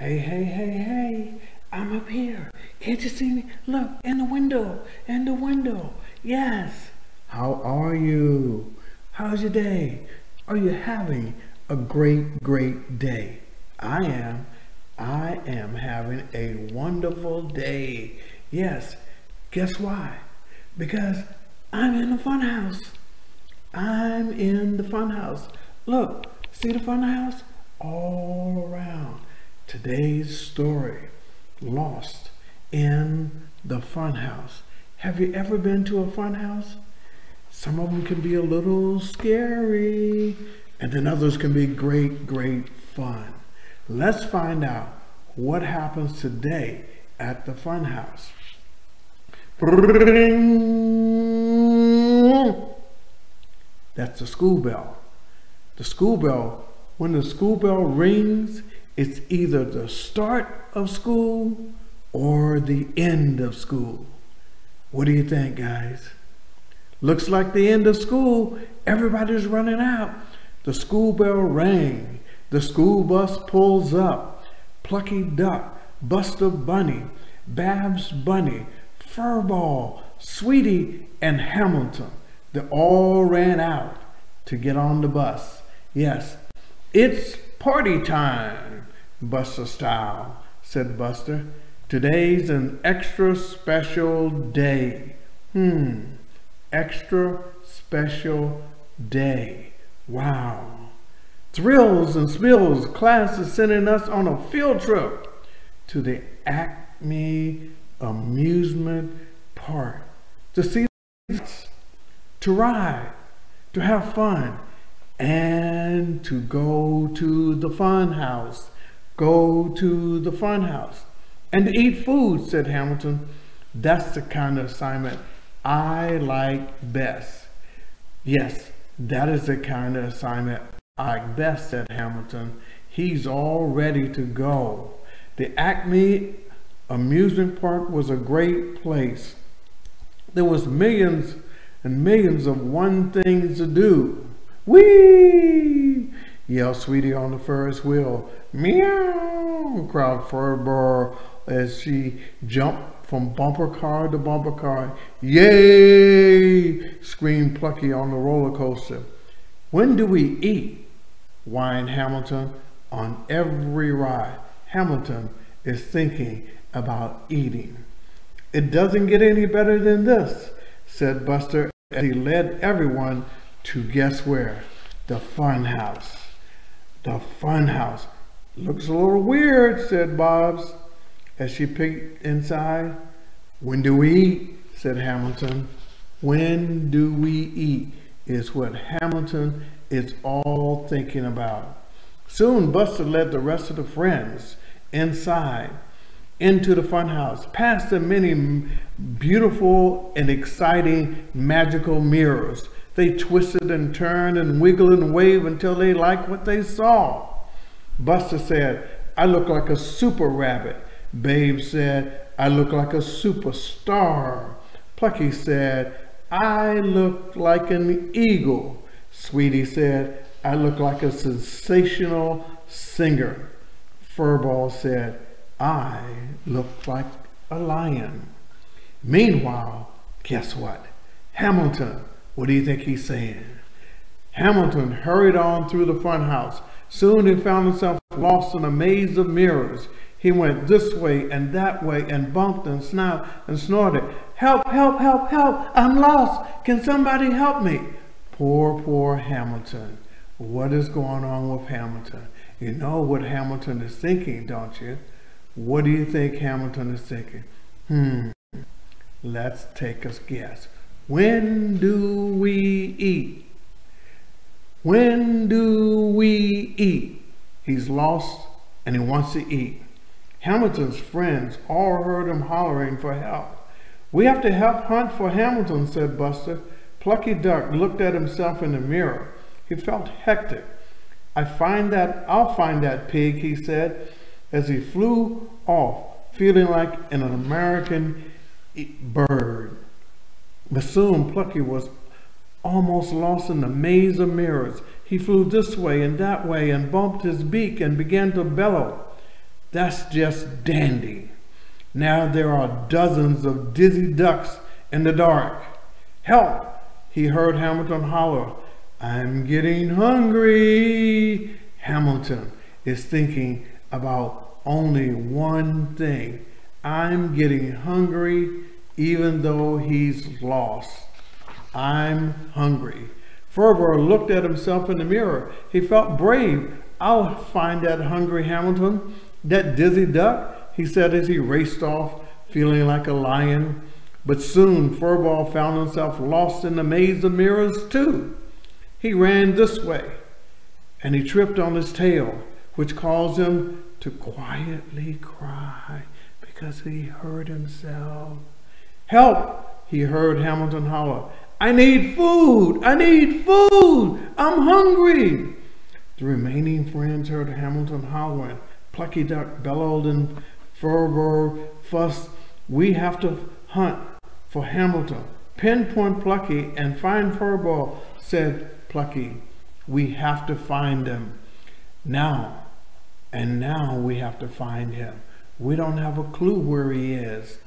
Hey, hey, hey, hey, I'm up here. Can't you see me? Look, in the window, in the window. Yes. How are you? How's your day? Are you having a great day? I am. I am having a wonderful day. Yes. Guess why? Because I'm in the fun house. I'm in the fun house. Look, see the fun house? All around. Today's story, Lost in the Fun House. Have you ever been to a fun house? Some of them can be a little scary, and then others can be great fun. Let's find out what happens today at the fun house. That's the school bell. The school bell, when the school bell rings, it's either the start of school or the end of school. What do you think, guys? Looks like the end of school. Everybody's running out. The school bell rang. The school bus pulls up. Plucky Duck, Buster Bunny, Babs Bunny, Furball, Sweetie, and Hamilton. They all ran out to get on the bus. Yes, it's party time, Buster style, said Buster. Today's an extra special day. Extra special day. Wow. Thrills and spills. Class is sending us on a field trip to the Acme Amusement Park to see, to ride, to have fun, and to go to the fun house. Go to the fun house and to eat food, said Hamilton. That's the kind of assignment I like best. Yes, that is the kind of assignment I like best, said Hamilton. He's all ready to go. The Acme Amusement Park was a great place. There was millions and millions of things to do. Whee! Yelled Sweetie on the Ferris wheel. Meow! Cried Furball as she jumped from bumper car to bumper car. Yay! Screamed Plucky on the roller coaster. When do we eat? Whined Hamilton on every ride. Hamilton is thinking about eating. It doesn't get any better than this, said Buster as he led everyone to guess where? The fun house. The fun house. Looks a little weird, said Bobs as she peeked inside. When do we eat? Said Hamilton. When do we eat is what Hamilton is all thinking about. Soon Buster led the rest of the friends inside into the fun house, past the many beautiful and exciting magical mirrors. They twisted and turned and wiggled and waved until they liked what they saw. Buster said, I look like a super rabbit. Babe said, I look like a superstar. Plucky said, I look like an eagle. Sweetie said, I look like a sensational singer. Furball said, I look like a lion. Meanwhile, guess what? Hamilton, what do you think he's saying? Hamilton hurried on through the fun house. Soon he found himself lost in a maze of mirrors. He went this way and that way and bumped and snarled and snorted. Help, help, help, help, I'm lost. Can somebody help me? Poor Hamilton. What is going on with Hamilton? You know what Hamilton is thinking, don't you? What do you think Hamilton is thinking? Let's take a guess. When do we eat? When do we eat? He's lost and he wants to eat. Hamilton's friends all heard him hollering for help. We have to help hunt for Hamilton, said Buster. Plucky Duck looked at himself in the mirror. He felt hectic. I'll find that pig, he said, as he flew off, feeling like an American bird. But soon Plucky was almost lost in the maze of mirrors. He flew this way and that way and bumped his beak and began to bellow. That's just dandy. Now there are dozens of dizzy ducks in the dark. Help! He heard Hamilton holler. I'm getting hungry. Hamilton is thinking about only one thing. I'm getting hungry even though he's lost. I'm hungry. Furbo looked at himself in the mirror. He felt brave. I'll find that hungry Hamilton, that dizzy duck, he said as he raced off, feeling like a lion. But soon Furball found himself lost in the maze of mirrors too. He ran this way, and he tripped on his tail, which caused him to quietly cry because he heard himself. Help! He heard Hamilton holler. I need food! I need food! I'm hungry! The remaining friends heard Hamilton hollering. Plucky Duck bellowed and Furbo fussed. We have to hunt for Hamilton. Pinpoint Plucky and find Furball, said Plucky. We have to find him. Now we have to find him. We don't have a clue where he is.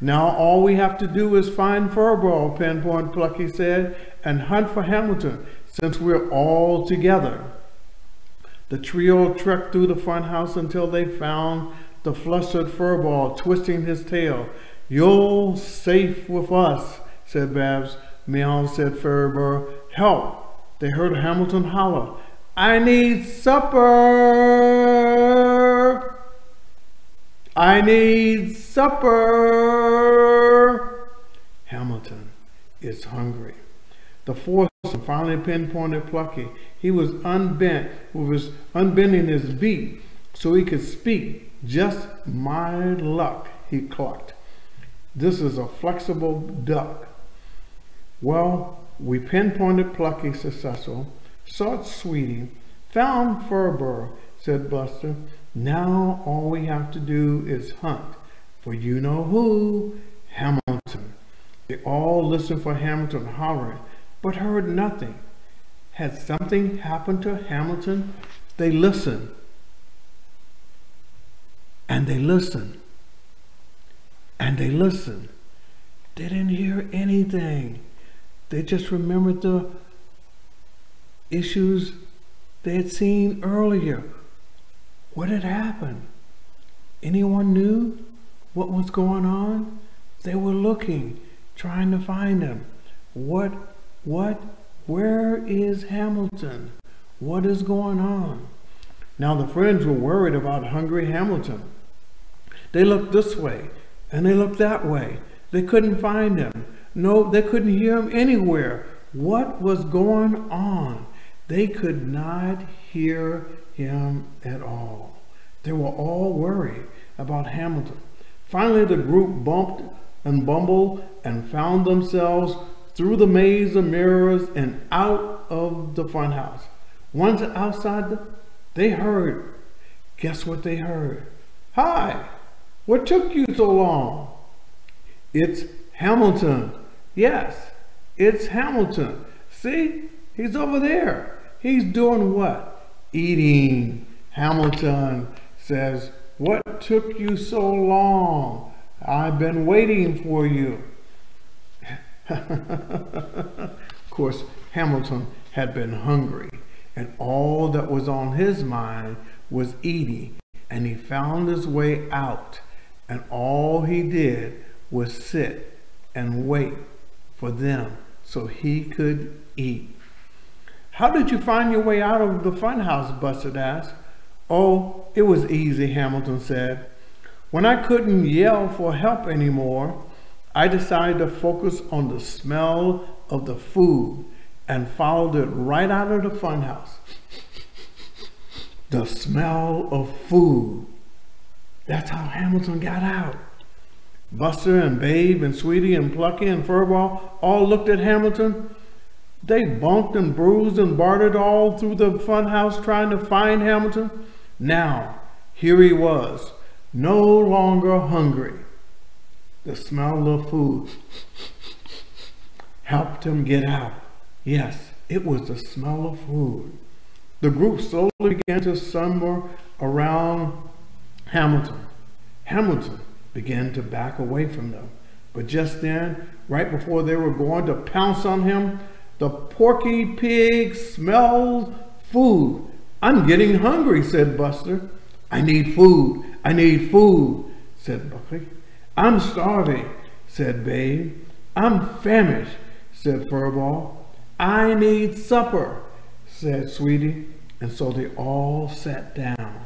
Now all we have to do is find Furball, Pinpoint Plucky said, and hunt for Hamilton, since we're all together. The trio trekked through the funhouse until they found the flustered Furball twisting his tail. You're safe with us, said Babs. Meow, said Furbo. Help! They heard Hamilton holler. I need supper! I need supper! Hamilton is hungry. The fourth finally pinpointed Plucky. He was unbending his beak so he could speak. Just my luck, he clucked. This is a flexible duck. Well, we pinpointed Plucky successful, sought Sweetie, found Furbo, said Buster. Now all we have to do is hunt for you know who, Hamilton. They all listened for Hamilton hollering, but heard nothing. Had something happened to Hamilton? They listened. And they listened. And they listened. They didn't hear anything. They just remembered the issues they had seen earlier. What had happened? Anyone knew what was going on? They were looking, trying to find him. Where is Hamilton? What is going on? Now the friends were worried about hungry Hamilton. They looked this way and they looked that way. They couldn't find him. No, they couldn't hear him anywhere. What was going on? They could not hear him at all. They were all worried about Hamilton. Finally, the group bumped and bumbled and found themselves through the maze of mirrors and out of the funhouse. Once outside, they heard. Guess what they heard? Hi, what took you so long? It's Hamilton. Yes, it's Hamilton. See, he's over there. He's doing what? Eating. Hamilton says, what took you so long? I've been waiting for you. Of course, Hamilton had been hungry, and all that was on his mind was eating, and he found his way out, and all he did was sit and wait for them so he could eat. How did you find your way out of the funhouse? Buster asked. Oh, it was easy, Hamilton said. When I couldn't yell for help anymore, I decided to focus on the smell of the food and followed it right out of the funhouse. The smell of food. That's how Hamilton got out. Buster and Babe and Sweetie and Plucky and Furball all looked at Hamilton. They bumped and bruised and bartered all through the funhouse trying to find Hamilton. Now, here he was, no longer hungry. The smell of food helped him get out. Yes, it was the smell of food. The group slowly began to slumber around Hamilton began to back away from them. But just then, right before they were going to pounce on him, the Porky Pig smelled food. "I'm getting hungry," said Buster. "I need food. I need food," said Buffy. "I'm starving," said Babe. "I'm famished," said Furball. "I need supper," said Sweetie. And so they all sat down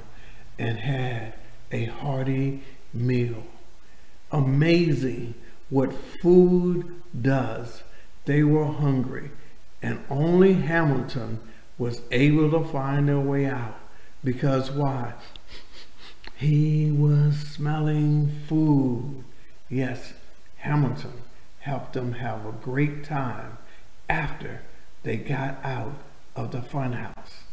and had a hearty meal. Amazing what food does. They were hungry, and only Hamilton was able to find their way out. Because why? He was smelling food. Yes, Hamilton helped them have a great time after they got out of the funhouse.